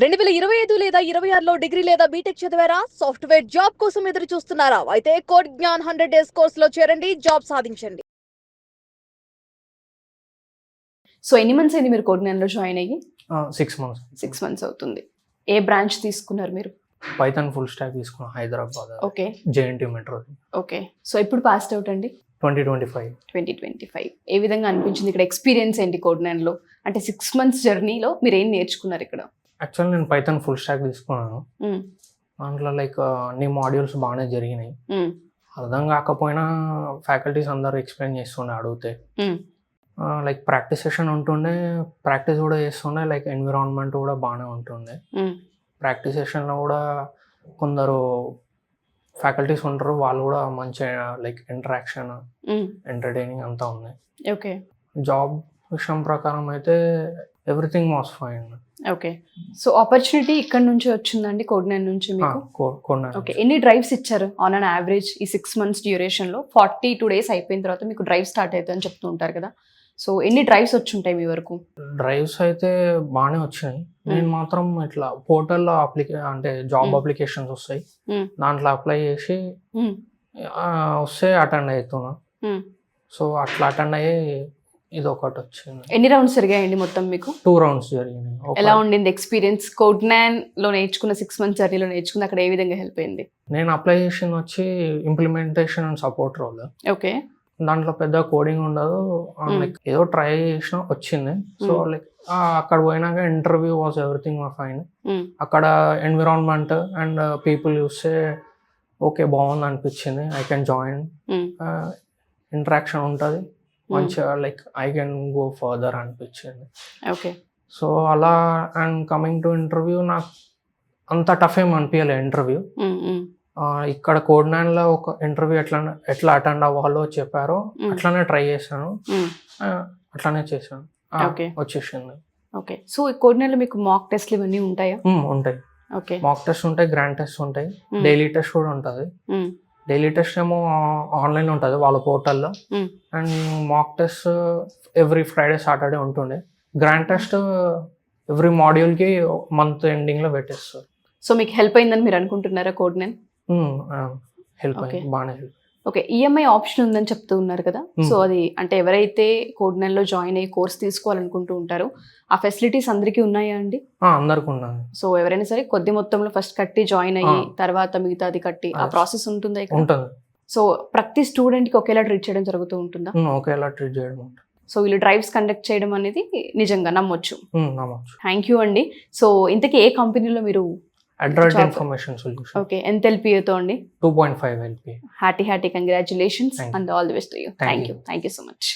2025 లేదా 26లో డిగ్రీ లేదా బీటెక్ చదివారా? సాఫ్ట్వేర్ జాబ్ కోసం ఎదురు చూస్తున్నారా? అయితే కోడ్ జ్ఞాన్ 100 డేస్ కోర్సులో చేరండి, జాబ్ సాధించండి. సో ఎన్ని మంత్స్ అయింది మీరు కోడినాన్లో జాయిన్ అయ్యి? 6 months. 6 months అవుతుంది. ఏ బ్రాంచ్ తీసుకున్నారు మీరు? పైథాన్ ఫుల్ స్టాక్ తీసుకున్నాం Hyderabad. Okay. JNT metro. Okay. So ఇప్పుడు పాస్డ్ అవుట్ అండి? 2025. 2025. ఏ విధంగా అనిపించింది ఇక్కడ ఎక్స్పీరియన్స్ ఏంటి కోడినాన్లో? అంటే 6 months జర్నీలో మీరు ఏం నేర్చుకున్నారు ఇక్కడ? యాక్చువల్ నేను పైథాన్ ఫుల్ స్టాక్ తీసుకున్నాను. దాంట్లో లైక్ అన్ని మాడ్యూల్స్ బాగానే జరిగినాయి. అర్థం కాకపోయినా ఫ్యాకల్టీస్ అందరూ ఎక్స్ప్లెయిన్ చేస్తుండే అడిగితే. లైక్ ప్రాక్టీస్ సెషన్ ఉంటుండే, ప్రాక్టీస్ కూడా చేస్తుండే, లైక్ ఎన్విరాన్మెంట్ కూడా బాగానే ఉంటుండే. ప్రాక్టీస్ సెషన్లో కూడా కొందరు ఫ్యాకల్టీస్ ఉంటారు, వాళ్ళు కూడా మంచిగా లైక్ ఇంటరాక్షన్, ఎంటర్టైనింగ్ అంతా ఉంది. ఓకే. జాబ్ విషయం ప్రకారం అయితే everything was fine. Okay. So opportunity ఇక్కడ నుంచి వచ్చిందండి కోడినాన్ నుంచి మీకు? ఓకే. ఎన్ని డ్రైవ్స్ ఇచ్చారు ఆన్ అన్ యావరేజ్ ఈ 6 months డ్యూరేషన్లో? 42 days అయిపోయిన తర్వాత మీకు డ్రైవ్ స్టార్ట్ అవుతుందని చెప్తూ ఉంటారు కదా, సో ఎన్ని డ్రైవ్స్ వచ్చి ఉంటాయి మీ వరకు? డ్రైవ్స్ అయితే బాగానే వచ్చినాయి. నేను మాత్రం ఇట్లా పోర్టల్లో అంటే జాబ్ అప్లికేషన్స్ వస్తాయి, దాంట్లో అప్లై చేసి వస్తే అటెండ్ అవుతున్నా. సో అట్లా అటెండ్ అయ్యి ఇది ఒకటి వచ్చింది. ఎన్ని రౌండ్స్ జరిగాయండి మొత్తం మీకు? 2 rounds జరిగినాయి. ఎలా ఉండింది ఎక్స్పీరియన్స్? కోడినాన్ లో నేర్చుకున్న 6 months జర్నీలో నేర్చుకున్న అక్కడ ఏ విధంగా హెల్ప్ అయింది? నేను అప్లై చేసింది వచ్చి implementation and support role. Okay. దాంట్లో పెద్ద కోడింగ్ ఉండదు, లైక్ ఏదో ట్రై చేసిన వచ్చింది. సో లైక్ అక్కడ పోయినాక ఇంటర్వ్యూ వాజ్ ఎవ్రీథింగ్ ఫైన్. అక్కడ ఎన్విరాన్మెంట్ అండ్ పీపుల్ చూస్తే ఓకే బాగుంది అనిపించింది. ఐ కెన్ జాయిన్, ఇంటరాక్షన్ ఉంటుంది మంచిగా, like I can go further అనిపించింది. ఓకే. సో అలా అండ్ కమింగ్ టు ఇంటర్వ్యూ, నాకు అంత టఫ్ ఏం అనిపించలేదు ఇంటర్వ్యూ. ఇక్కడ కోడినాన్లో ఒక ఇంటర్వ్యూ ఎట్లా అటెండ్ అవ్వాలో చెప్పారో అట్లానే ట్రై చేశాను, అట్లానే చేశాను, వచ్చేసింది. ఓకే. సో కోడినాన్లో మీకు మాక్ టెస్ట్లు ఇవన్నీ ఉంటాయా? ఉంటాయి. ఓకే. మాక్ టెస్ట్ ఉంటాయి, గ్రాండ్ టెస్ట్ ఉంటాయి, డైలీ టెస్ట్ కూడా ఉంటుంది. డైలీ టెస్ట్ ఏమో ఆన్లైన్ ఉంటుంది వాళ్ళ పోర్టల్లో, and mock test every Friday Saturday ఉంటుండే. గ్రాండ్ టెస్ట్ ఎవ్రీ మాడ్యూల్కి మంత్ ఎండింగ్లో పెట్టేస్తారు. సో మీకు హెల్ప్ అయిందని మీరు అనుకుంటున్నారా కోడినాన్? హెల్ప్ అయింది, బాగానే హెల్ప్. ఓకే. ఈఎంఐ ఆప్షన్ ఉందని చెప్తూ ఉన్నారు కదా, సో అది అంటే ఎవరైతే కోడినాన్లో జాయిన్ అయ్యి కోర్స్ తీసుకోవాలనుకుంటూ ఉంటారో ఆ ఫెసిలిటీస్ అందరికీ ఉన్నాయా అండి? అందరికీ ఉన్నాయి. సో ఎవరైనా సరే కొద్ది మొత్తంలో ఫస్ట్ కట్టి జాయిన్ అయ్యి తర్వాత మిగతాది కట్టి ఆ ప్రాసెస్ ఉంటుందా? ఉంటుంది. సో ప్రతి స్టూడెంట్కి ఒకేలా ట్రీట్ చేయడం జరుగుతూ ఉంటుందా? ఒకేలా ట్రీట్ చేయడం ఉంటుంది. సో వీళ్ళు డ్రైవ్స్ కండక్ట్ చేయడం అనేది నిజంగా నమ్మొచ్చు. థ్యాంక్ యూ అండి. సో ఇంతకీ ఏ కంపెనీలో మీరు? అడ్రాయిడ్ ఇన్ఫర్మేషన్ సొల్యూషన్. ఓకే. ఎంత ఎల్పిఏతో అండి? 2.5 LPA. Happy congratulations and all the best to you. Thank you so much.